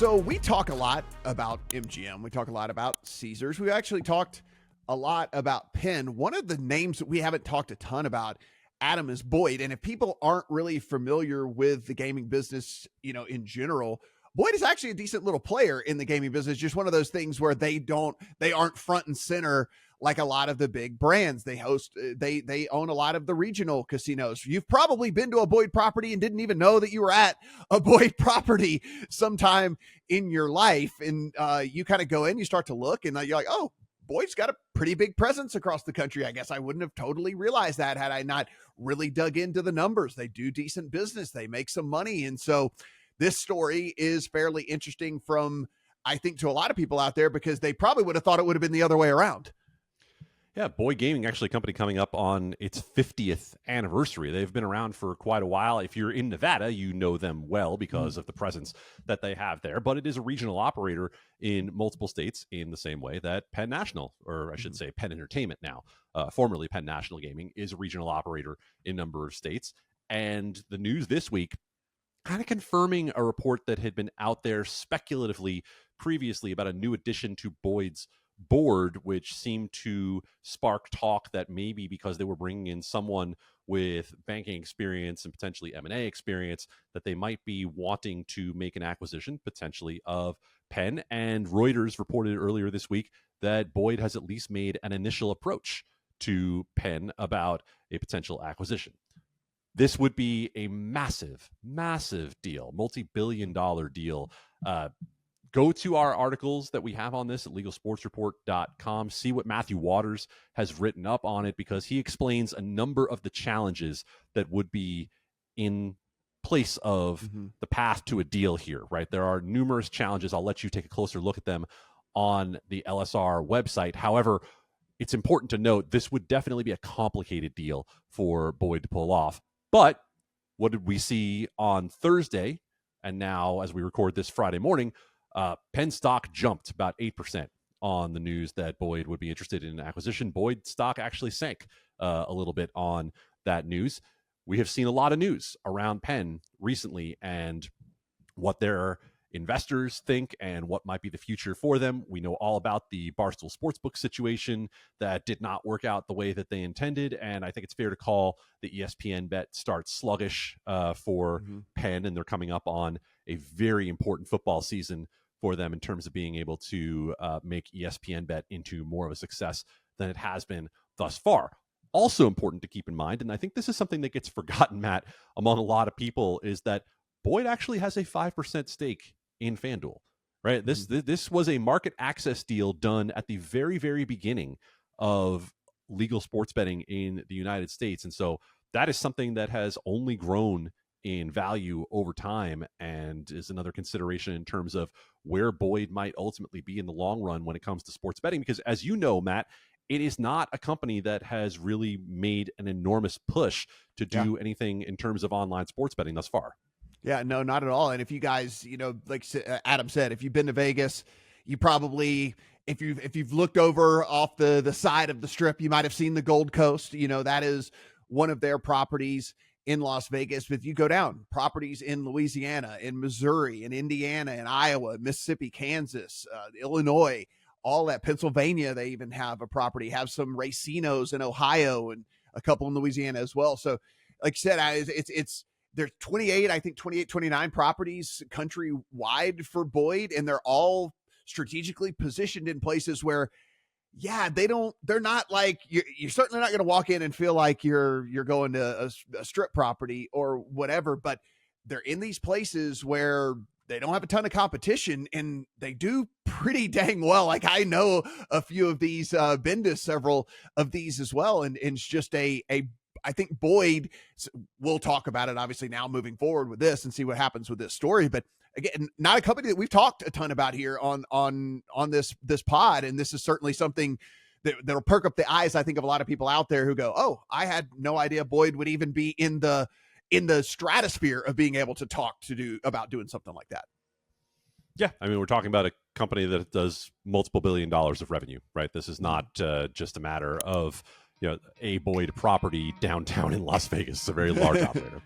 So we talk a lot about MGM. We talk a lot about Caesars. We actually talked a lot about Penn. One of the names that we haven't talked a ton about, Adam, is Boyd. And if people aren't really familiar with the gaming business, in general, Boyd is actually a decent little player in the gaming business. Just one of those things where they aren't front and center like a lot of the big brands. They own a lot of the regional casinos. You've probably been to a Boyd property and didn't even know that you were at a Boyd property sometime in your life. And you kind of go in, you start to look, and you're like, oh, Boyd's got a pretty big presence across the country. I guess I wouldn't have totally realized that had I not really dug into the numbers. They do decent business. They make some money. And so this story is fairly interesting from, I think, to a lot of people out there, because they probably would have thought it would have been the other way around. Yeah, Boyd Gaming, actually a company coming up on its 50th anniversary. They've been around for quite a while. If you're in Nevada, you know them well because of the presence that they have there. But it is a regional operator in multiple states, in the same way that Penn National, or I should say Penn Entertainment now, formerly Penn National Gaming, is a regional operator in a number of states. And the news this week kind of confirming a report that had been out there speculatively previously about a new addition to Boyd's board, which seemed to spark talk that maybe because they were bringing in someone with banking experience and potentially M&A experience, that they might be wanting to make an acquisition potentially of Penn. And Reuters reported earlier this week that Boyd has at least made an initial approach to Penn about a potential acquisition. This would be a massive, massive deal, multi-billion-dollar deal. Go to our articles that we have on this at legalsportsreport.com. See what Matthew Waters has written up on it, because he explains a number of the challenges that would be in place of the path to a deal here, right? There are numerous challenges. I'll let you take a closer look at them on the LSR website. However, it's important to note this would definitely be a complicated deal for Boyd to pull off. But what did we see on Thursday? And now, as we record this Friday morning, Penn stock jumped about 8% on the news that Boyd would be interested in an acquisition. Boyd stock actually sank a little bit on that news. We have seen a lot of news around Penn recently and what their investors think and what might be the future for them. We know all about the Barstool Sportsbook situation that did not work out the way that they intended, and I think it's fair to call the ESPN bet start sluggish for Penn, and they're coming up on a very important football season for them in terms of being able to make ESPN bet into more of a success than it has been thus far. Also important to keep in mind, and I think this is something that gets forgotten, Matt, among a lot of people, is that Boyd actually has a 5% stake in FanDuel, right? This was a market access deal done at the very, very beginning of legal sports betting in the United States. And so that is something that has only grown in value over time and is another consideration in terms of where Boyd might ultimately be in the long run when it comes to sports betting. Because as you know, Matt, it is not a company that has really made an enormous push to do anything in terms of online sports betting thus far. Yeah, no, not at all. And if you guys, like Adam said, if you've been to Vegas, you probably, if you've looked over off the side of the strip, you might have seen the Gold Coast. That is one of their properties in Las Vegas. But if you go down, properties in Louisiana, in Missouri, in Indiana, in Iowa, Mississippi, Kansas, Illinois, all that, Pennsylvania, they even have a property, have some racinos in Ohio and a couple in Louisiana as well. So like I said, there's 29 properties countrywide for Boyd, and they're all strategically positioned in places where, they're not like, you're certainly not going to walk in and feel like you're going to a strip property or whatever, but they're in these places where they don't have a ton of competition, and they do pretty dang well. Like, I know a few of these, been to several of these as well. And it's just I think Boyd, we'll talk about it obviously now moving forward with this and see what happens with this story. But again, not a company that we've talked a ton about here on this pod. And this is certainly something that'll perk up the eyes, I think, of a lot of people out there who go, oh, I had no idea Boyd would even be in the stratosphere of being able to talk about doing something like that. Yeah, I mean, we're talking about a company that does multiple $1 billion of revenue, right? This is not just a matter of a Boyd property downtown in Las Vegas. It's a very large operator.